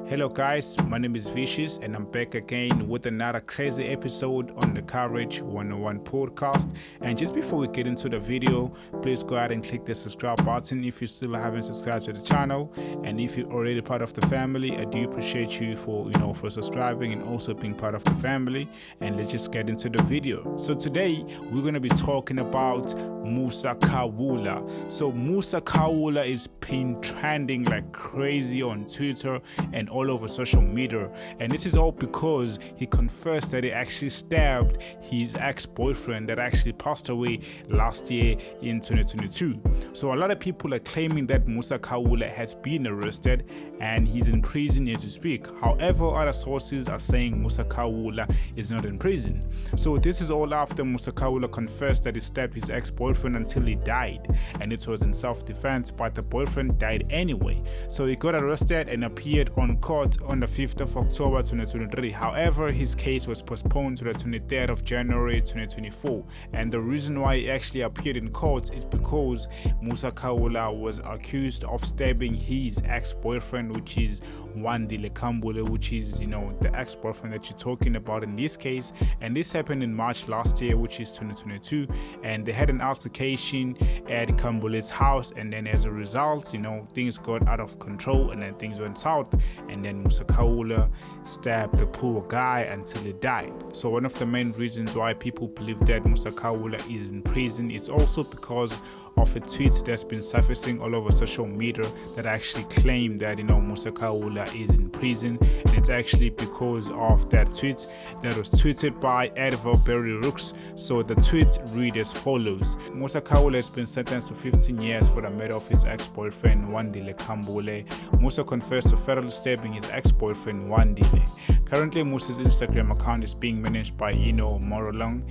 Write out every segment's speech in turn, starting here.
Hello guys, my name is Vicious and I'm back again with another crazy episode on the Courage 101 podcast. And just before we get into the video, please go ahead and click the subscribe button if you still haven't subscribed to the channel. And if you're already part of the family, I do appreciate you for subscribing and also being part of the family. And let's just get into the video. So today we're going to be talking about Musa Khawula. So Musa Khawula is been trending like crazy on Twitter and all over social media, and this is all because he confessed that he actually stabbed his ex-boyfriend that actually passed away last year in 2022. So a lot of people are claiming that Musa Khawula has been arrested and he's in prison as we speak. However, other sources are saying Musa Khawula is not in prison. So this is all after Musa Khawula confessed that he stabbed his ex-boyfriend until he died, and it was in self-defense, but the boyfriend died anyway. So he got arrested and appeared on court on the 5th of October 2023. However, his case was postponed to the 23rd of January 2024, and the reason why he actually appeared in court is because Musa Khawula was accused of stabbing his ex-boyfriend, which is Wandile Kambule, which is the ex-boyfriend that you're talking about in this case. And this happened in March last year, which is 2022, and they had an altercation at Kambule's house, and then as a result things got out of control and then things went south, and then Musa Khawula stabbed the poor guy until he died. So one of the main reasons why people believe that Musa Khawula is in prison is also because of a tweet that's been surfacing all over social media that actually claim that Musa Khawula is in prison, and it's actually because of that tweet that was tweeted by Rugby Rooks. So the tweet read as follows: Musa Khawula has been sentenced to 15 years for the murder of his ex-boyfriend Wandile Kambule. Musa confessed to fatally stabbing his ex-boyfriend Wandile. Currently, Musa's Instagram account is being managed by Morolong,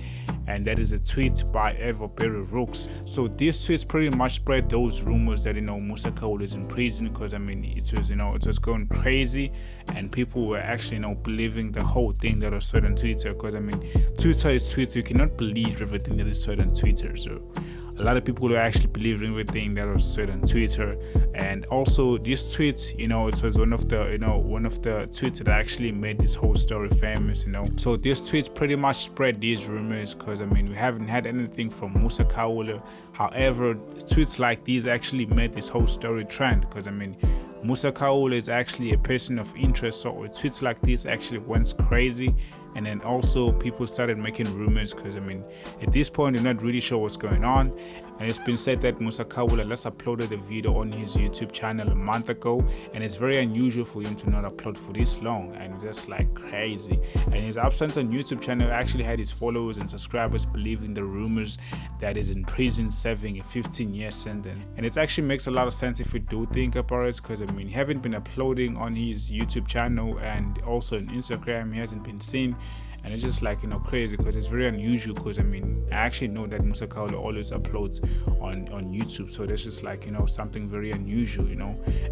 and that is a tweet by Rugby Rooks. So this tweet pretty much spread those rumors that Musa Khawula is in prison, because it was going crazy and people were actually believing the whole thing that was said on Twitter, because Twitter is Twitter. You cannot believe everything that is said on Twitter. So a lot of people are actually believing everything that was said on Twitter. And also this tweet, it was one of the tweets that actually made this whole story famous. So this tweet pretty much spread these rumors, because we haven't had anything from Musa Khawula. However, tweets like these actually made this whole story trend, because Musa Khawula is actually a person of interest, so tweets like this actually went crazy. And then also people started making rumors, because at this point you're not really sure what's going on. And it's been said that Musa Khawula last uploaded a video on his YouTube channel a month ago, and it's very unusual for him to not upload for this long, and just like crazy. And his absence on YouTube channel actually had his followers and subscribers believing the rumors that he's in prison serving a 15-year sentence. And it actually makes a lot of sense if we do think about it, because he haven't been uploading on his YouTube channel, and also on Instagram he hasn't been seen. And it's just like crazy, because it's very unusual, because I actually know that Musa Khawula always uploads on YouTube, so that's just like something very unusual.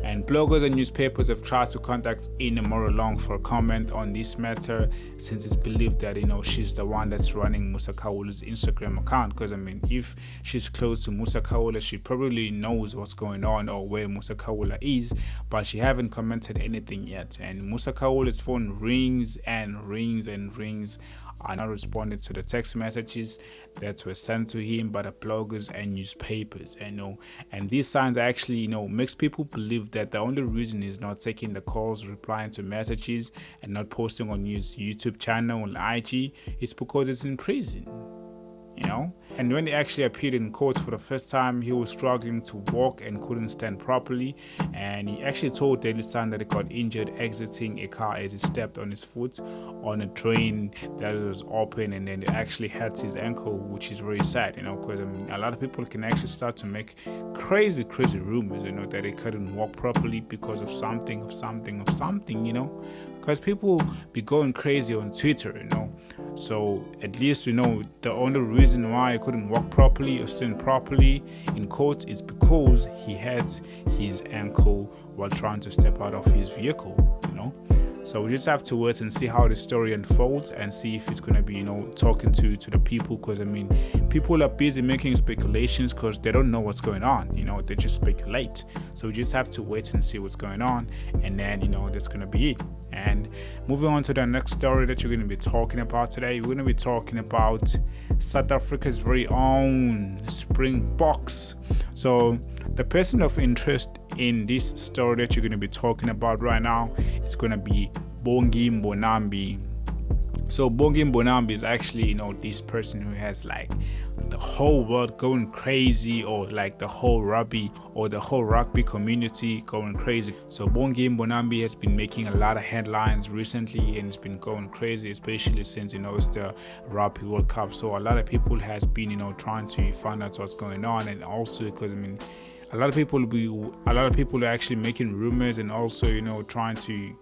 And bloggers and newspapers have tried to contact Ina Morolong for a comment on this matter, since it's believed that she's the one that's running Musa Khawula's Instagram account, because if she's close to Musa Khawula, she probably knows what's going on or where Musa Khawula is, but she haven't commented anything yet. And Musa Khawula's phone rings and rings and rings, are not responding to the text messages that were sent to him by the bloggers and newspapers. And these signs actually makes people believe that the only reason he's not taking the calls, replying to messages, and not posting on his YouTube channel on IG is because he's in prison. And when he actually appeared in court for the first time, he was struggling to walk and couldn't stand properly, and he actually told Daily Sun that he got injured exiting a car as he stepped on his foot on a drain that was open, and then it actually hurt his ankle, which is very sad, because a lot of people can actually start to make crazy rumors, that he couldn't walk properly because of something, because people be going crazy on Twitter, So at least the only reason why he couldn't walk properly or stand properly in court is because he had his ankle while trying to step out of his vehicle. So we just have to wait and see how the story unfolds and see if it's going to be, talking to the people, because people are busy making speculations because they don't know what's going on. They just speculate. So we just have to wait and see what's going on, and then that's going to be it. And moving on to the next story that you're going to be talking about today, we're going to be talking about South Africa's very own Springboks. So the person of interest in this story that you're going to be talking about right now, it's going to be Bongi Mbonambi. So Bongi Mbonambi is actually, this person who has like the whole world going crazy, or like the whole rugby community going crazy. So Bongi Mbonambi has been making a lot of headlines recently, and it's been going crazy, especially since it's the Rugby World Cup. So a lot of people has been trying to find out what's going on, and also because a lot of people are actually making rumors, and also trying to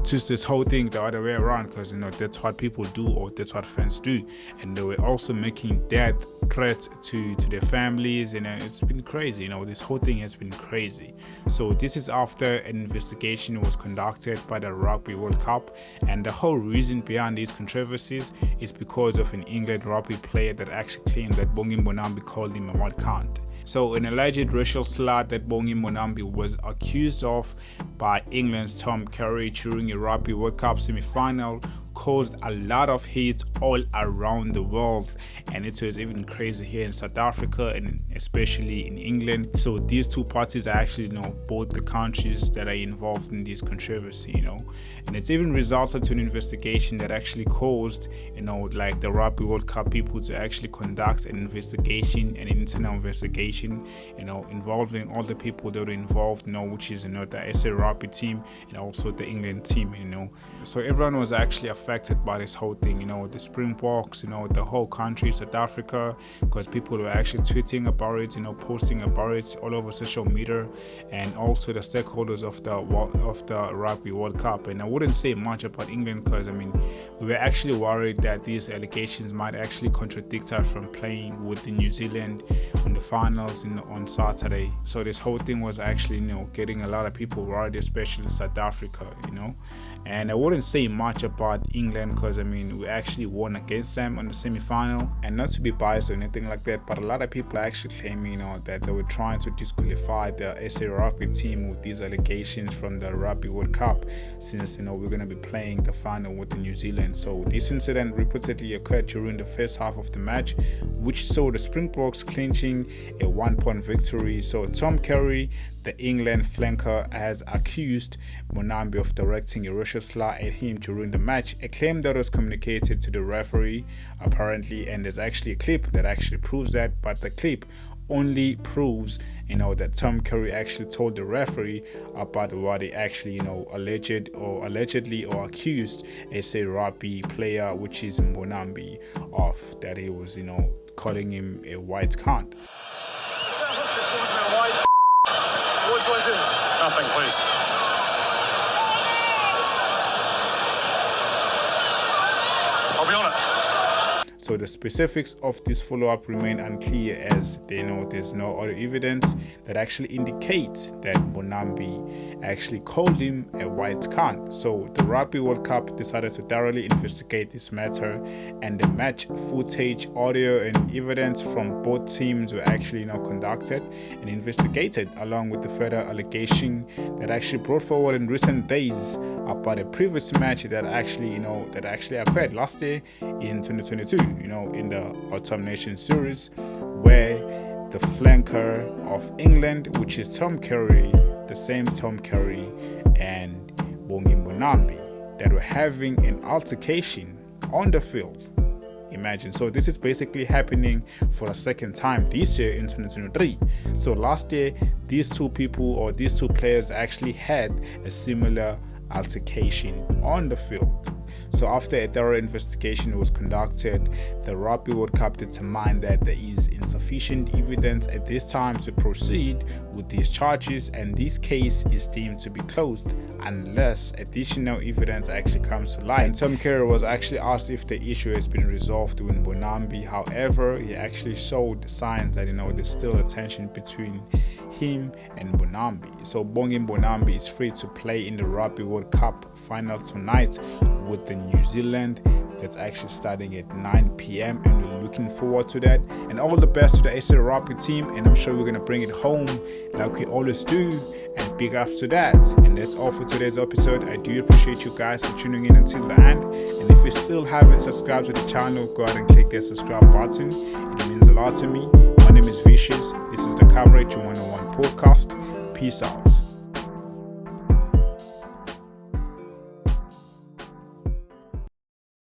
twist this whole thing the other way around, because that's what people do, or that's what fans do. And they were also making death threats to their families, and it's been crazy. This whole thing has been crazy. So this is after an investigation was conducted by the Rugby World Cup, and the whole reason behind these controversies is because of an England rugby player that actually claimed that Bongi Mbonambi called him a white cunt. So an alleged racial slur that Bongi Mbonambi was accused of by England's Tom Curry during a Rugby World Cup semi-final caused a lot of hate all around the world, and it was even crazy here in South Africa, and especially in England. So these two parties are actually both the countries that are involved in this controversy, and it's even resulted to an investigation that actually caused like the Rugby World Cup people to actually conduct an investigation, an internal investigation, involving all the people that were involved, which is the SA Rugby team and also the England team. So everyone was actually affected by this whole thing, the Springboks, the whole country, South Africa, because people were actually tweeting about it, posting about it all over social media, and also the stakeholders of the Rugby World Cup. And I wouldn't say much about England, because we were actually worried that these allegations might actually contradict us from playing with the New Zealand on the finals on Saturday. So this whole thing was actually getting a lot of people worried, especially South Africa, And I wouldn't say much about England, because we actually won against them on the semi-final, and not to be biased or anything like that, but a lot of people are actually claiming that they were trying to disqualify the SA Rugby team with these allegations from the Rugby World Cup, since we're going to be playing the final with the New Zealand. So this incident reportedly occurred during the first half of the match, which saw the Springboks clinching a 1-point victory. So Tom Curry, the England flanker, has accused Mbonambi of directing a racial slur at him during the match, a claim that was communicated to the referee apparently, and there's actually a clip that actually proves that, but the clip only proves that Tom Curry actually told the referee about what he actually allegedly or accused a rugby player, which is Mbonambi, of, that he was calling him a white cunt. What do I do? Nothing, please. I'll be on it. So the specifics of this follow-up remain unclear, as there's no other evidence that actually indicates that Mbonambi actually called him a white cunt. So the Rugby World Cup decided to thoroughly investigate this matter, and the match footage, audio and evidence from both teams were actually conducted and investigated, along with the further allegation that actually brought forward in recent days about a previous match that actually occurred last year in 2022, in the Autumn Nations series, where the flanker of England, which is Tom Curry, the same Tom Curry, and Bongi Mbonambi, that were having an altercation on the field. Imagine. So this is basically happening for a second time this year in 2023. So last year, these two players actually had a similar altercation on the field. So after a thorough investigation was conducted, the Rugby World Cup determined that there is insufficient evidence at this time to proceed with these charges, and this case is deemed to be closed unless additional evidence actually comes to light. And Tom Curry was actually asked if the issue has been resolved with Mbonambi. However, he actually showed signs that there's still a tension between him and Mbonambi. So Bongi Mbonambi is free to play in the Rugby World Cup final tonight with the New Zealand. That's actually starting at 9 p.m. and we're looking forward to that. And all the best to the SA Rugby team, and I'm sure we're gonna bring it home like we always do, and big ups to that. And that's all for today's episode. I do appreciate you guys for tuning in until the end, and if you still haven't subscribed to the channel, go ahead and click that subscribe button. It means a lot to me. My name is Vicious. This is the Coverage 101 podcast. Peace out.